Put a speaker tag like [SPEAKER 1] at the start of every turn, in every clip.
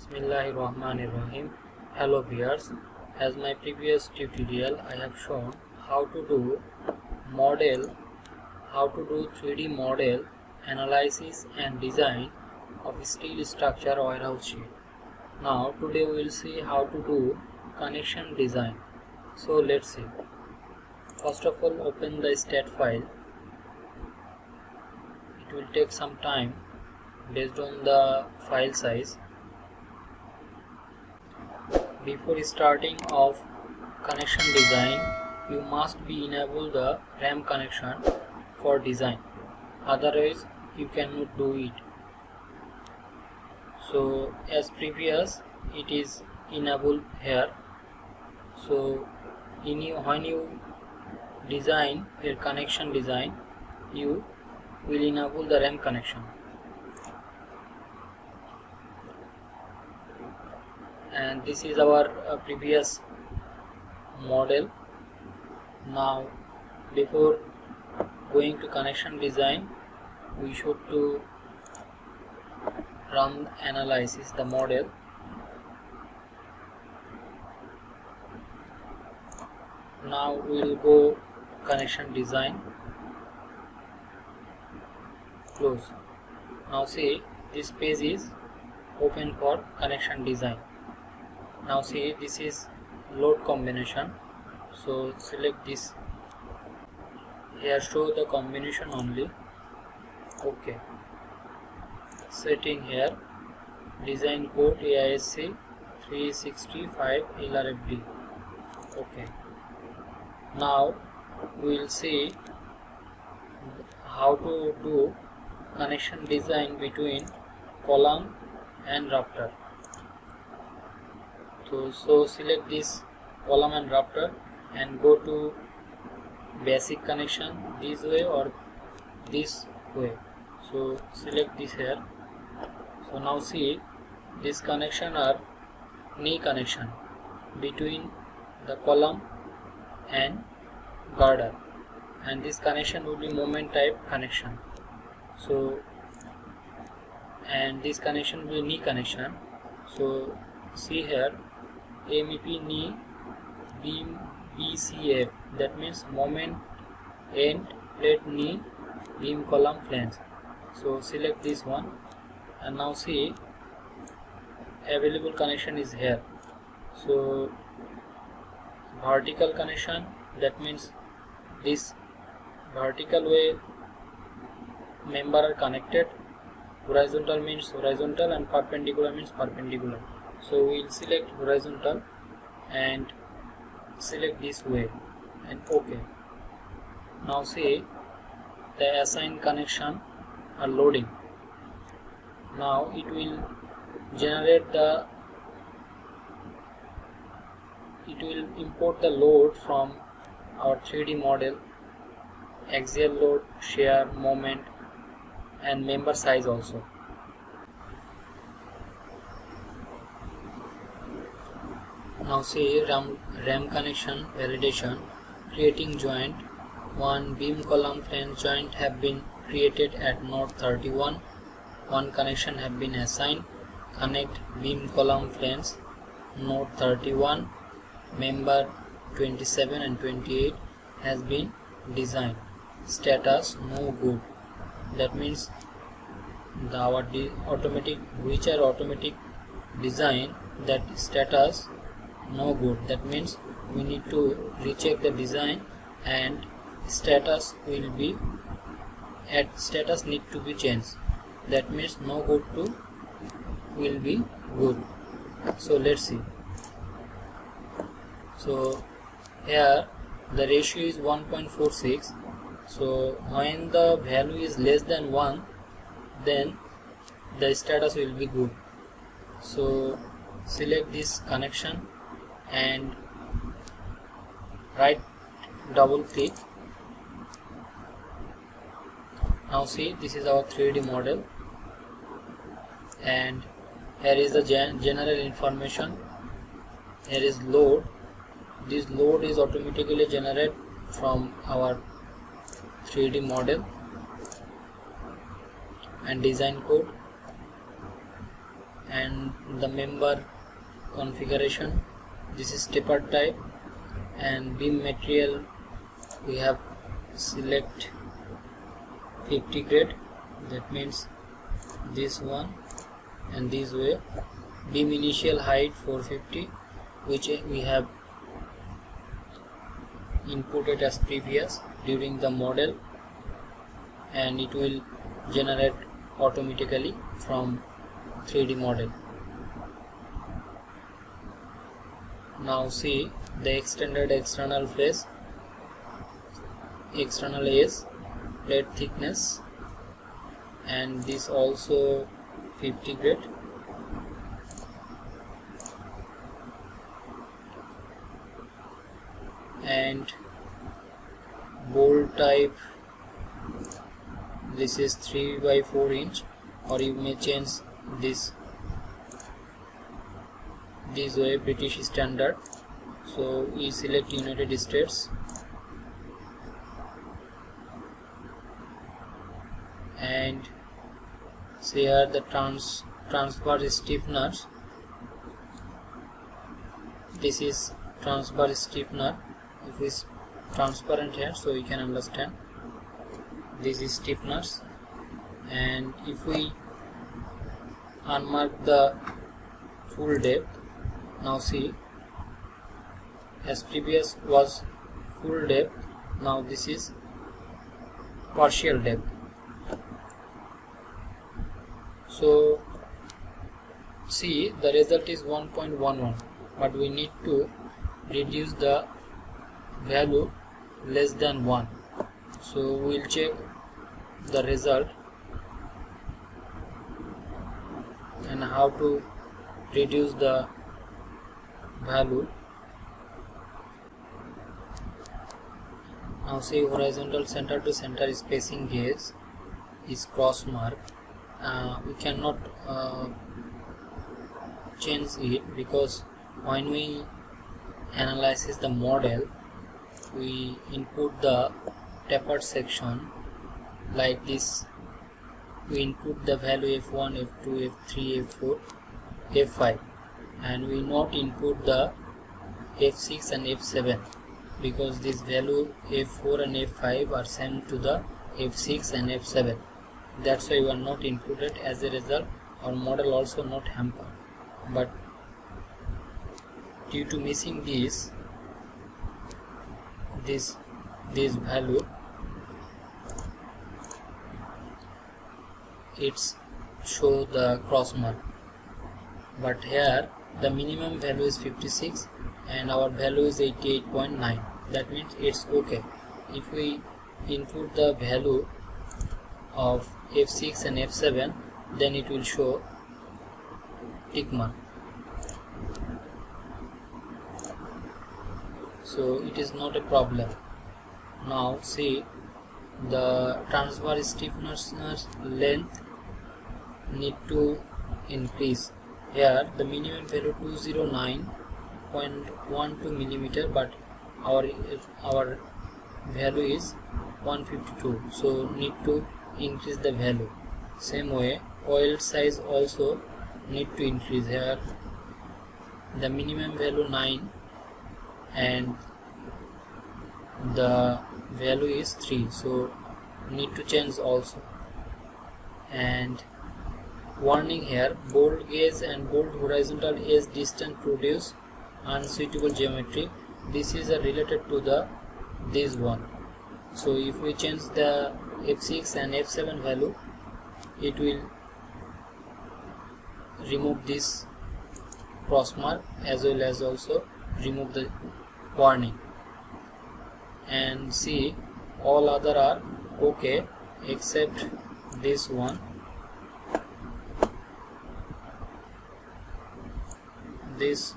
[SPEAKER 1] Bismillahirrahmanirrahim. Hello viewers, as my previous tutorial I have shown how to do 3D model analysis and design of steel structure warehouse sheet. Now today we will see how to do connection design. So let's see. First of all, open the STAAD file. It will take some time based on the file size. Before starting of connection design, you must be enable the RAM connection for design, otherwise you cannot do it. So as previous, it is enabled here. So when you design your connection design, you will enable the RAM connection. And this is our previous model. Now before going to connection design, we should to run analysis the model. Now we will go connection design, close. Now see, this page is open for connection design. Now see, this is load combination, so select this. Here show the combination only. Okay. Setting here, design code AISC 365 LRFD. Okay. Now we will see how to do connection design between column and Raptor. So select this column and Raptor and go to basic connection this way or this way. So select this here. So now see, this connection are knee connection between the column and girder, and this connection will be moment type connection. So and this connection will be knee connection. So see here, MEP knee beam BCF, that means moment end plate knee beam column flange. So select this one, and now see, available connection is here. So vertical connection, that means this vertical way member are connected, horizontal means horizontal, and perpendicular means perpendicular. So we will select horizontal and select this way and OK. Now see, the assigned connection are loading. Now it will generate the, it will import the load from our 3D model, axial load, shear, moment, and member size also. Now see, RAM connection validation, creating joint. One beam column flange joint have been created at node 31. One connection have been assigned. Connect beam column flange node 31. Member 27 and 28 has been designed. Status no good. That means the automatic design, that status no good. That means we need to recheck the design and status will be at status need to be changed. That means no good to will be good. So let's see. So here the ratio is 1.46. So when the value is less than 1, then the status will be good. So select this connection and right double click. Now see, this is our 3D model, and here is the general information. Here is load. This load is automatically generated from our 3D model, and design code. and the member configuration. This is taper type, and beam material we have select 50 grade, that means this one and this way. Beam initial height 450, which we have inputted as previous during the model, and it will generate automatically from 3D model. Now see the extended external face, external edge, plate thickness, and this also 50 grade. And bolt type, this is 3 by 4 inch, or you may change this way, British standard. So we select United States, and see here the transverse stiffness. This is transverse stiffness. If it's transparent here, so you can understand. This is stiffness, and if we unmark the full depth, now see, as previous was full depth, now this is partial depth. So see, the result is 1.11, but we need to reduce the value less than 1. So we'll check the result and how to reduce the value. Now see, horizontal center to center spacing gauge is cross mark. We cannot change it, because when we analyze the model, we input the tapered section like this. We input the value F1, F2, F3, F4, F5, and we not input the F6 and F7, because this value F4 and F5 are sent to the F6 and F7. That's why we are not included. As a result, our model also not hampered. But due to missing this value, it's show the cross mark. But here the minimum value is 56 and our value is 88.9. that means it's okay. If we input the value of F6 and F7, then it will show tick mark. So it is not a problem. Now see, the transverse stiffness length need to increase. Here the minimum value 209.12 millimeter, but our value is 152, so need to increase the value. Same way, coil size also need to increase. Here the minimum value 9 and the value is 3, so need to change also. And warning here, bolt gauge and bolt horizontal edge distance produce unsuitable geometry. This is related to this one. So if we change the F6 and F7 value, it will remove this cross mark as well as also remove the warning. And see, all other are okay except this one, this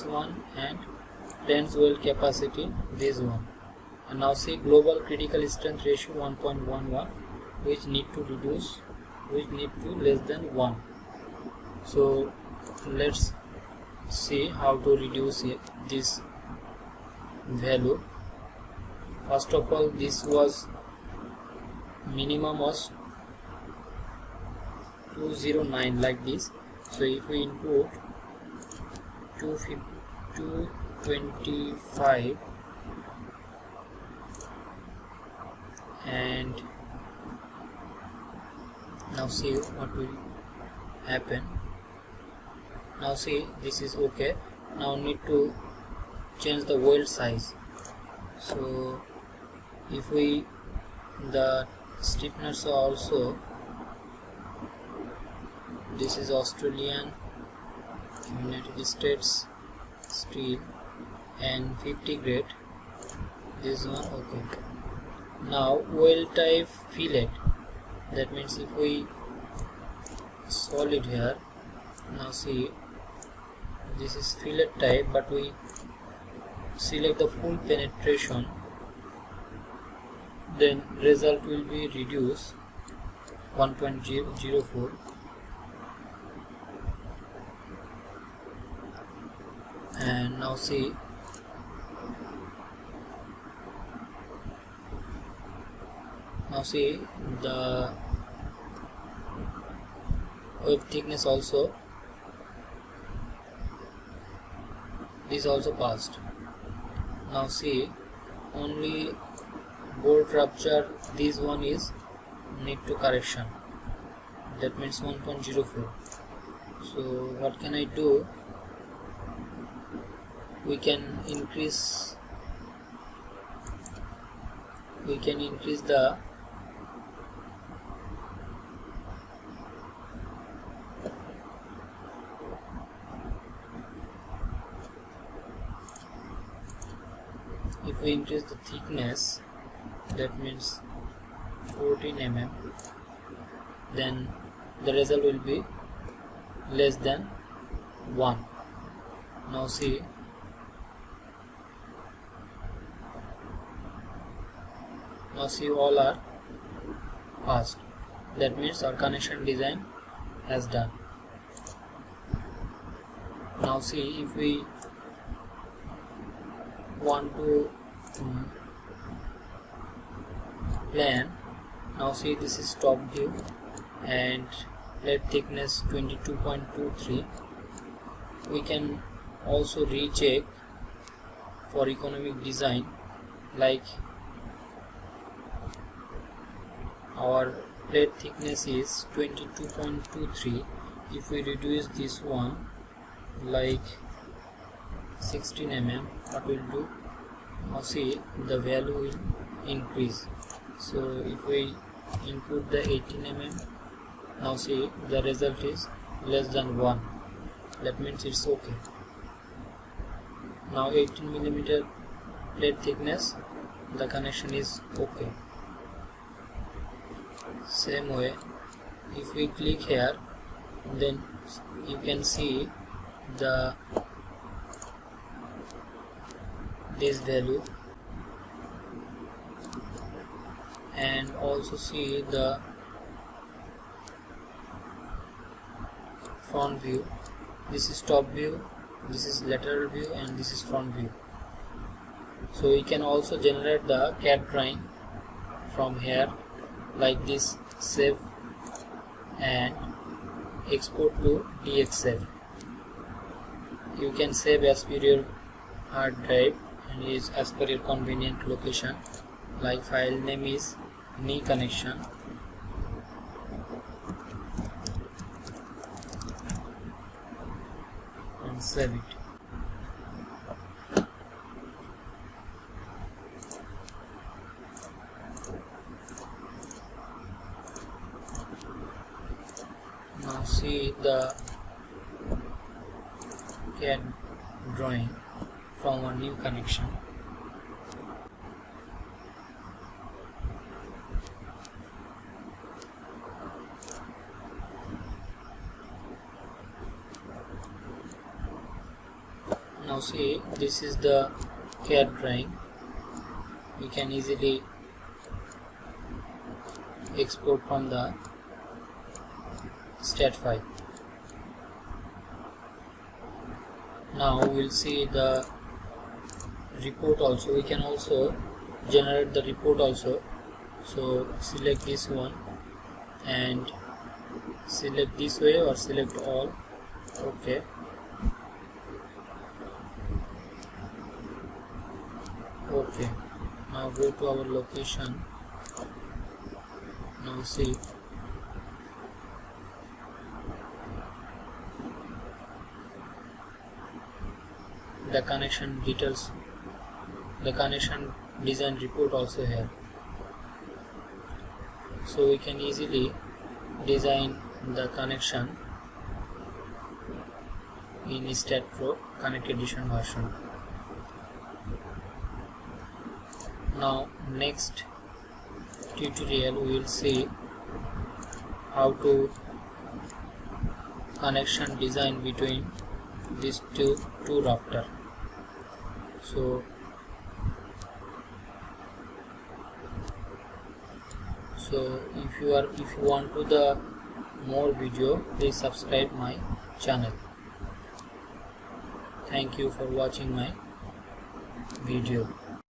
[SPEAKER 1] one, and lens well capacity, this one. And now see, global critical strength ratio 1.11, which need to reduce, which need to less than 1. So let's see how to reduce this value. First of all, this was minimum was 209 like this, So if we input 225 and now see what will happen. Now see, this is okay. Now need to change the weld size. So if we the stiffness also, this is Australian, United States steel and 50 grade, this one okay. Now weld type fillet, that means if we solid here, now see this is fillet type, but we select the full penetration, then result will be reduced 1.04. And now see the web thickness also, this also passed. Now see, only bolt rupture, this one is need to correction, that means 1.04. so what can I do? We can increase the if we increase the thickness, that means 14 mm, then the result will be less than 1. Now see, all are passed, that means our connection design has done. Now see, if we want to plan, now see this is top view and plate thickness 22.23. we can also recheck for economic design, like our plate thickness is 22.23. if we reduce this one like 16 mm, what will do? Now see, the value will increase. So if we input the 18 mm, now see the result is less than 1, that means it's okay. Now 18 mm plate thickness, the connection is okay. Same way, if we click here, then you can see this value, and also see the front view. This is top view, this is lateral view, and this is front view. So we can also generate the CAD drawing from here, like this, save and export to DXF. You can save as per your hard drive and is as per your convenient location, like file name is knee connection, and save it. Now see the CAD drawing from a new connection. Now see, this is the CAD drawing. We can easily export from the STAAD file. Now we'll see the report also. We can also generate the report also. So select this one and select this way or select all, Okay. Okay, now go to our location. Now see, the connection details, the connection design report also here, so we can easily design the connection in STAAD Pro Connect Edition version. Now next tutorial we will see how to connection design between these two Raptor. So if you want to the more video, please subscribe my channel. Thank you for watching my video.